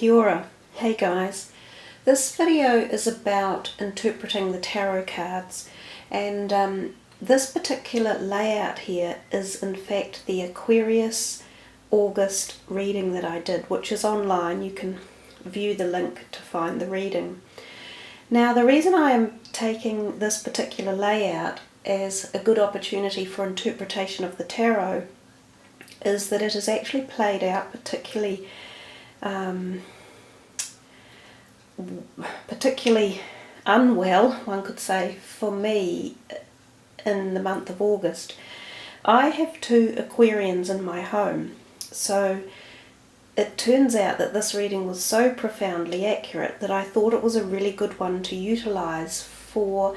Kia ora. Hey guys, this video is about interpreting the tarot cards, and this particular layout here is in fact the Aquarius August reading that I did, which is online. You can view the link to find the reading. Now, the reason I am taking this particular layout as a good opportunity for interpretation of the tarot is that it has actually played out particularly unwell, one could say, for me in the month of August. I have two Aquarians in my home, so it turns out that this reading was so profoundly accurate that I thought it was a really good one to utilise for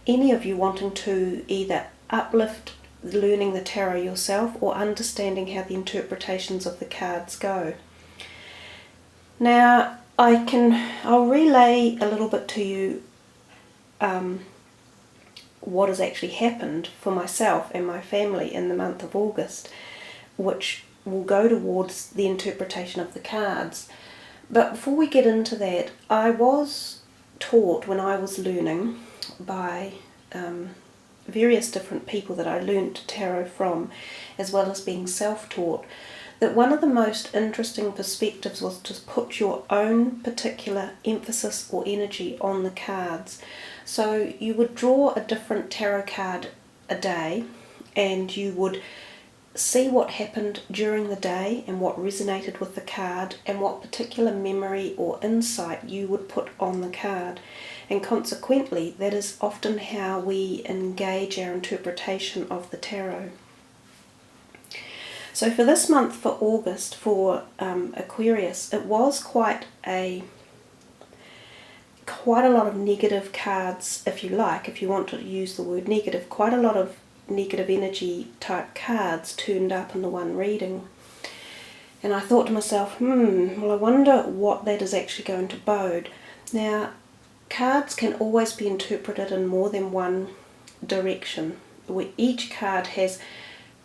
any of you wanting to either uplift learning the tarot yourself or understanding how the interpretations of the cards go. Now, I'll relay a little bit to you what has actually happened for myself and my family in the month of August, which will go towards the interpretation of the cards. But before we get into that, I was taught when I was learning by various different people that I learnt tarot from, as well as being self-taught, that one of the most interesting perspectives was to put your own particular emphasis or energy on the cards. So you would draw a different tarot card a day, and you would see what happened during the day and what resonated with the card and what particular memory or insight you would put on the card. And consequently, that is often how we engage our interpretation of the tarot. So for this month, for August, for Aquarius, it was quite a lot of negative cards, if you like, if you want to use the word negative, quite a lot of negative energy type cards turned up in the one reading. And I thought to myself, well, I wonder what that is actually going to bode. Now, cards can always be interpreted in more than one direction. Each card has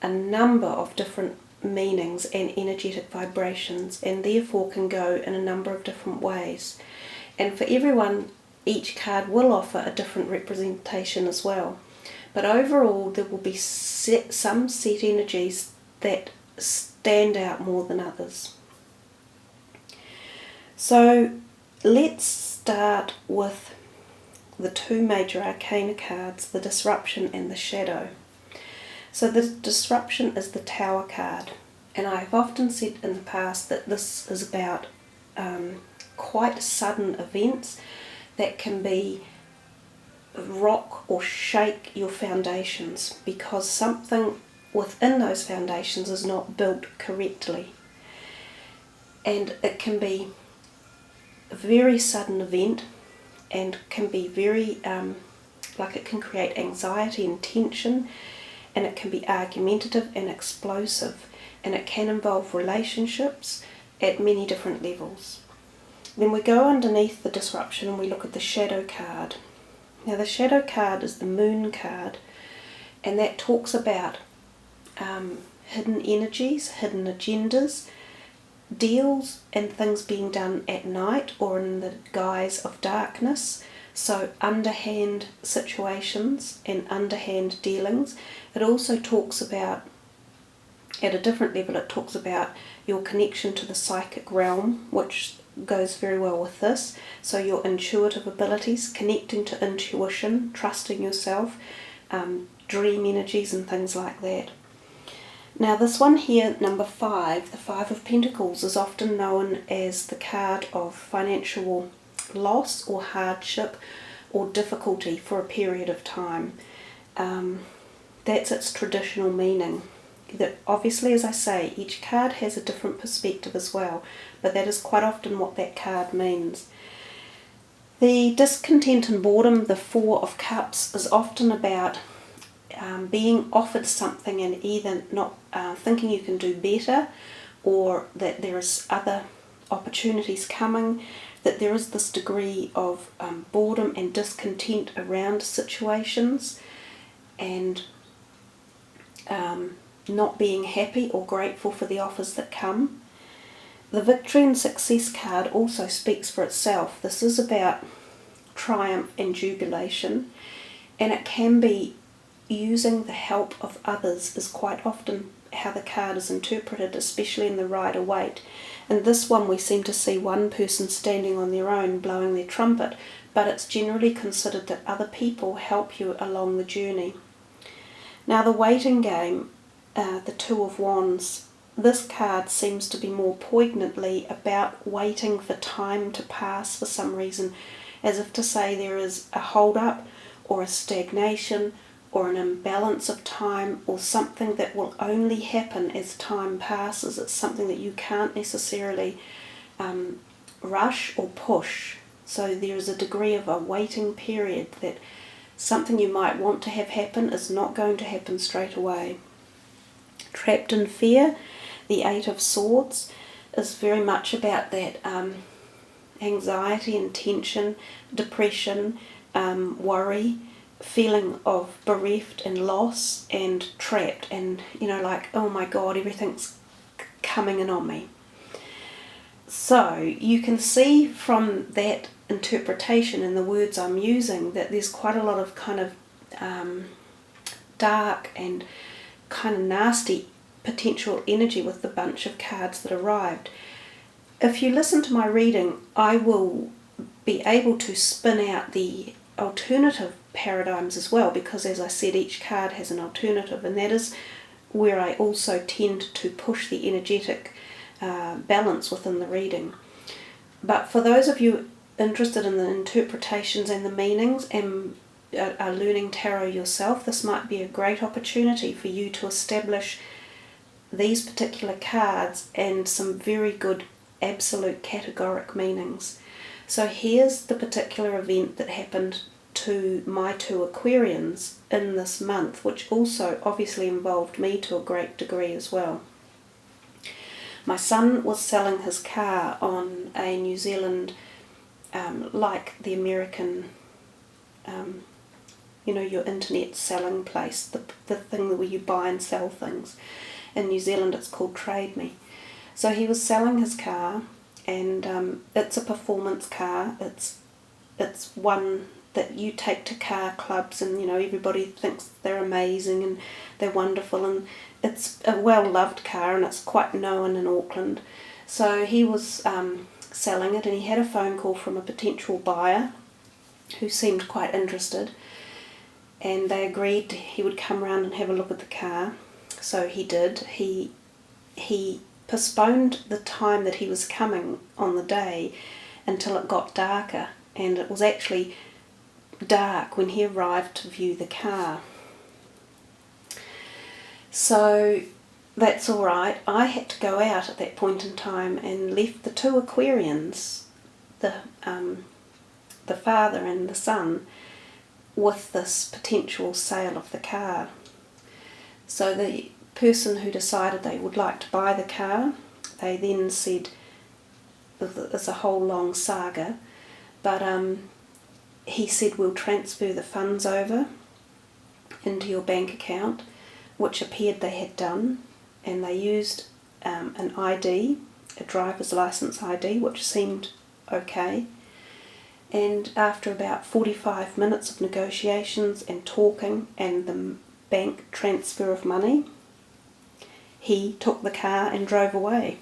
a number of different meanings and energetic vibrations, and therefore can go in a number of different ways. And for everyone, each card will offer a different representation as well. But overall, there will be some set energies that stand out more than others. So let's start with the two major arcana cards, the Disruption and the Shadow. So the Disruption is the Tower card, and I've often said in the past that this is about quite sudden events that can be rock or shake your foundations because something within those foundations is not built correctly. And it can be a very sudden event and can be very, it can create anxiety and tension, and it can be argumentative and explosive, and it can involve relationships at many different levels. Then we go underneath the Disruption and we look at the Shadow card. Now, the Shadow card is the Moon card, and that talks about hidden energies, hidden agendas, deals and things being done at night or in the guise of darkness. So underhand situations and underhand dealings. It also talks about, at a different level, it talks about your connection to the psychic realm, which goes very well with this. So your intuitive abilities, connecting to intuition, trusting yourself, dream energies and things like that. Now this one here, number 5, the 5 of Pentacles, is often known as the card of financial loss or hardship or difficulty for a period of time. That's its traditional meaning. That obviously, as I say, each card has a different perspective as well, but that is quite often what that card means. The discontent and boredom, the 4 of Cups, is often about being offered something and either not thinking you can do better, or that there is other opportunities coming, that there is this degree of boredom and discontent around situations, and not being happy or grateful for the offers that come. The victory and success card also speaks for itself. This is about triumph and jubilation, and it can be using the help of others is quite often how the card is interpreted, especially in the Rider-Waite. In this one we seem to see one person standing on their own blowing their trumpet, but it's generally considered that other people help you along the journey. Now the waiting game, the Two of Wands, this card seems to be more poignantly about waiting for time to pass for some reason, as if to say there is a hold-up or a stagnation or an imbalance of time, or something that will only happen as time passes. It's something that you can't necessarily rush or push. So there is a degree of a waiting period, that something you might want to have happen is not going to happen straight away. Trapped in fear, the Eight of Swords is very much about that anxiety and tension, depression, worry, feeling of bereft and loss and trapped, and like, oh my God, everything's coming in on me. So you can see from that interpretation and the words I'm using that there's quite a lot of kind of dark and kind of nasty potential energy with the bunch of cards that arrived. If you listen to my reading, I will be able to spin out the alternative paradigms as well, because as I said, each card has an alternative, and that is where I also tend to push the energetic balance within the reading. But for those of you interested in the interpretations and the meanings and are learning tarot yourself, this might be a great opportunity for you to establish these particular cards and some very good absolute categoric meanings. So here's the particular event that happened to my two Aquarians in this month, which also obviously involved me to a great degree as well. My son was selling his car on a New Zealand, like the American, your internet selling place, the thing where you buy and sell things. In New Zealand it's called Trade Me. So he was selling his car, and it's a performance car. It's one that you take to car clubs, and everybody thinks they're amazing and they're wonderful, and it's a well-loved car, and it's quite known in Auckland. So he was selling it, and he had a phone call from a potential buyer who seemed quite interested, and they agreed he would come around and have a look at the car. So he did. He postponed the time that he was coming on the day until it got darker, and it was actually dark when he arrived to view the car. So that's all right. I had to go out at that point in time and left the two Aquarians, the father and the son, with this potential sale of the car. So the person who decided they would like to buy the car, they then said, it's a whole long saga, but he said, we'll transfer the funds over into your bank account, which appeared they had done, and they used an ID, a driver's license ID, which seemed okay. And after about 45 minutes of negotiations and talking and the bank transfer of money, he took the car and drove away.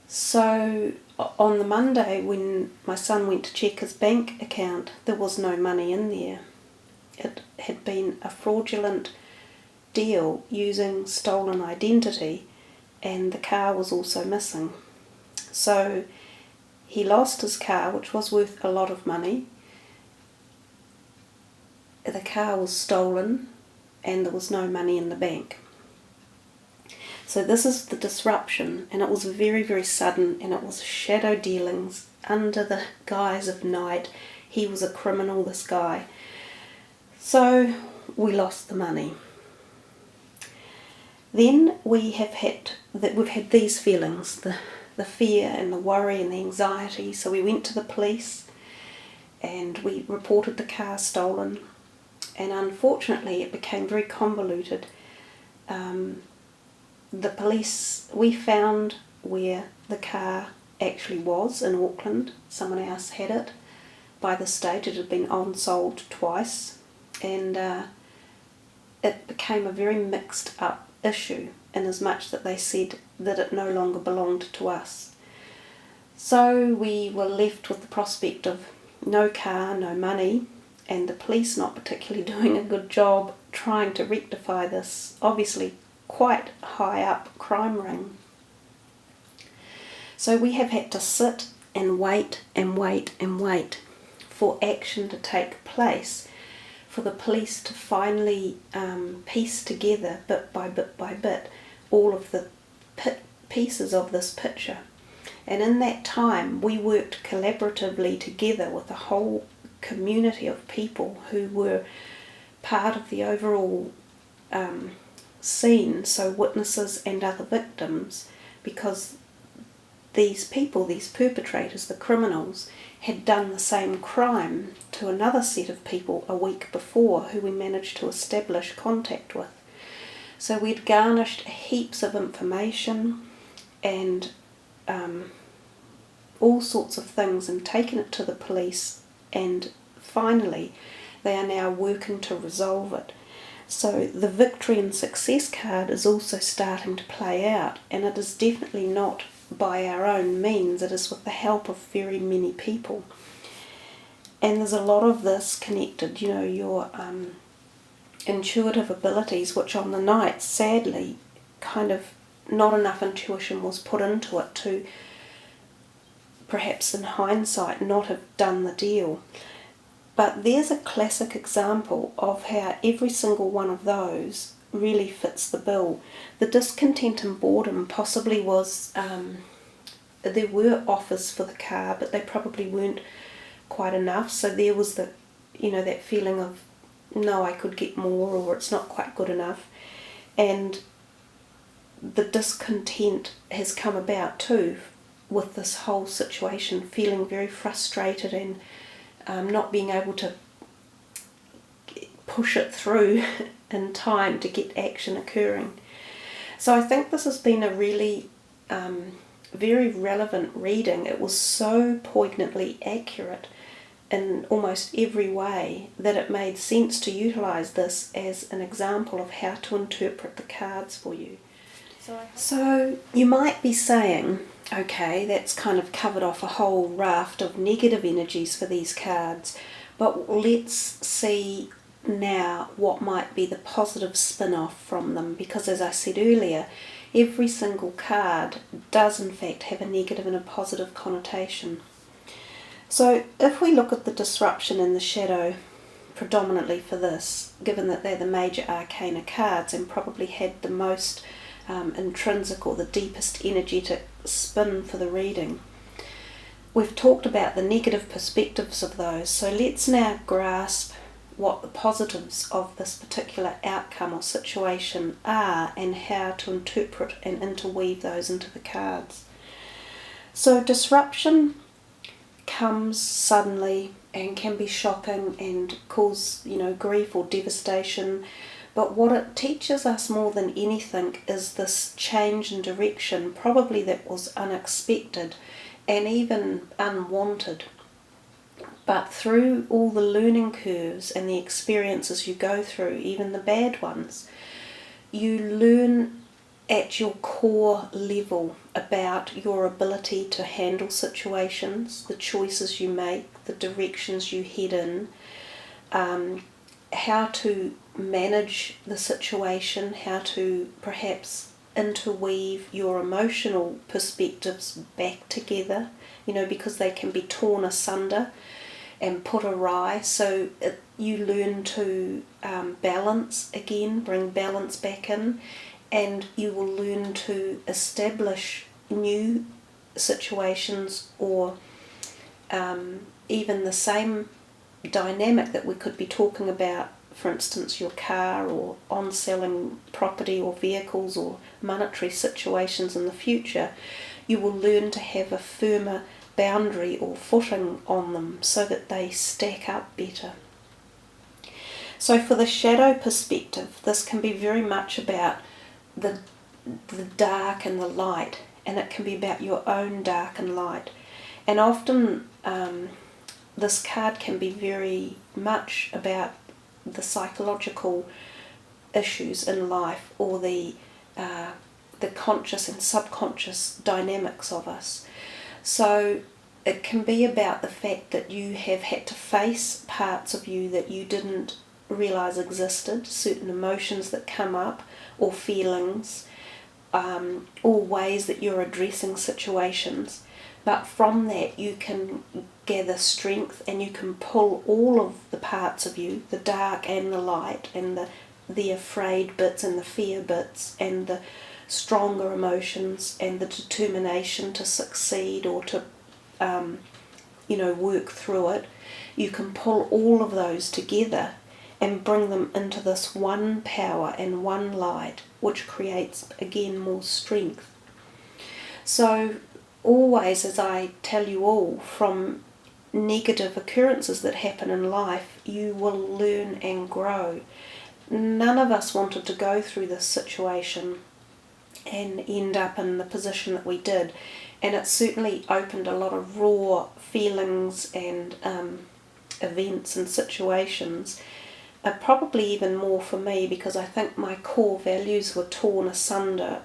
So on the Monday, when my son went to check his bank account, there was no money in there. It had been a fraudulent deal using stolen identity, and the car was also missing. So he lost his car, which was worth a lot of money. The car was stolen, and there was no money in the bank. So this is the disruption, and it was very, very sudden, and it was shadow dealings under the guise of night. He was a criminal, this guy. So we lost the money. Then we've had these feelings, the fear and the worry and the anxiety. So we went to the police and we reported the car stolen, and unfortunately it became very convoluted. The police, we found where the car actually was in Auckland. Someone else had it. By this stage it had been on-sold twice, and it became a very mixed up issue in as much that they said that it no longer belonged to us. So we were left with the prospect of no car, no money, and the police not particularly doing a good job trying to rectify this obviously quite high up crime ring. So we have had to sit and wait and wait and wait for action to take place, for the police to finally piece together bit by bit all of the pieces of this picture. And in that time we worked collaboratively together with a whole community of people who were part of the overall scene, so witnesses and other victims, because these people, these perpetrators, the criminals, had done the same crime to another set of people a week before who we managed to establish contact with. So we'd garnished heaps of information and all sorts of things and taken it to the police, and finally they are now working to resolve it. So the victory and success card is also starting to play out, and it is definitely not by our own means, it is with the help of very many people. And there's a lot of this connected, your intuitive abilities, which on the night, sadly, kind of not enough intuition was put into it to, perhaps in hindsight, not have done the deal. But there's a classic example of how every single one of those really fits the bill. The discontent and boredom possibly was, there were offers for the car, but they probably weren't quite enough. So there was the, that feeling of, no, I could get more, or it's not quite good enough. And the discontent has come about too with this whole situation, feeling very frustrated and not being able to push it through in time to get action occurring. So I think this has been a really very relevant reading. It was so poignantly accurate in almost every way that it made sense to utilise this as an example of how to interpret the cards for you. So you might be saying, okay, that's kind of covered off a whole raft of negative energies for these cards, but let's see now what might be the positive spin-off from them, because as I said earlier, every single card does in fact have a negative and a positive connotation. So if we look at the disruption and the shadow predominantly for this, given that they're the major arcana cards and probably had the most intrinsic or the deepest energetic spin for the reading, we've talked about the negative perspectives of those. So let's now grasp what the positives of this particular outcome or situation are and how to interpret and interweave those into the cards. So disruption comes suddenly and can be shocking and cause, grief or devastation. But what it teaches us more than anything is this change in direction, probably that was unexpected and even unwanted. But through all the learning curves and the experiences you go through, even the bad ones, you learn at your core level about your ability to handle situations, the choices you make, the directions you head in, how to manage the situation, how to perhaps interweave your emotional perspectives back together, because they can be torn asunder and put awry. So you learn to balance again, bring balance back in, and you will learn to establish new situations or even the same dynamic that we could be talking about, for instance your car, or on selling property or vehicles or monetary situations in the future. You will learn to have a firmer boundary or footing on them so that they stack up better. So for the shadow perspective, this can be very much about the dark and the light, and it can be about your own dark and light. And often this card can be very much about the psychological issues in life, or the conscious and subconscious dynamics of us. So it can be about the fact that you have had to face parts of you that you didn't realise existed, certain emotions that come up, or feelings, or ways that you're addressing situations. But from that you can gather strength, and you can pull all of the parts of you, the dark and the light, and the afraid bits and the fear bits, and the stronger emotions and the determination to succeed or to work through it. You can pull all of those together and bring them into this one power and one light, which creates again more strength. So always, as I tell you all, from negative occurrences that happen in life, you will learn and grow. None of us wanted to go through this situation and end up in the position that we did, and it certainly opened a lot of raw feelings and events and situations, probably even more for me, because I think my core values were torn asunder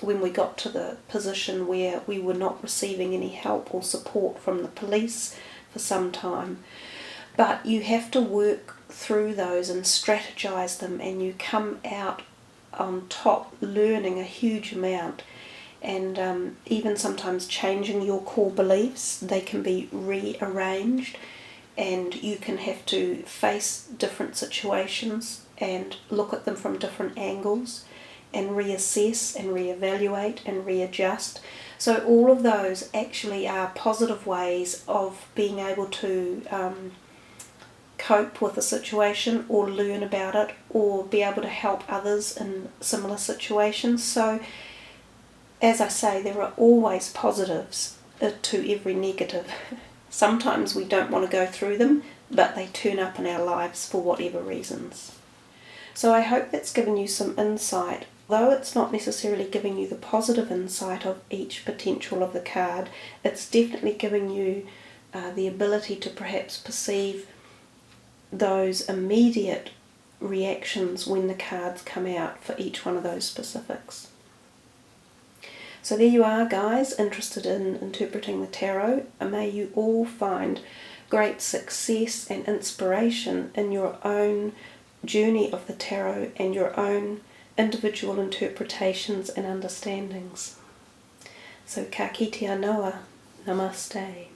when we got to the position where we were not receiving any help or support from the police for some time. But you have to work through those and strategize them, and you come out on top learning a huge amount, and even sometimes changing your core beliefs. They can be rearranged, and you can have to face different situations and look at them from different angles, and reassess and reevaluate and readjust. So all of those actually are positive ways of being able to cope with a situation, or learn about it, or be able to help others in similar situations. So as I say, there are always positives to every negative. Sometimes we don't want to go through them, but they turn up in our lives for whatever reasons. So I hope that's given you some insight. Though it's not necessarily giving you the positive insight of each potential of the card, it's definitely giving you the ability to perhaps perceive those immediate reactions when the cards come out for each one of those specifics. So there you are, guys, interested in interpreting the tarot. May you all find great success and inspiration in your own journey of the tarot and your own individual interpretations and understandings. So ka kite anoa, namaste.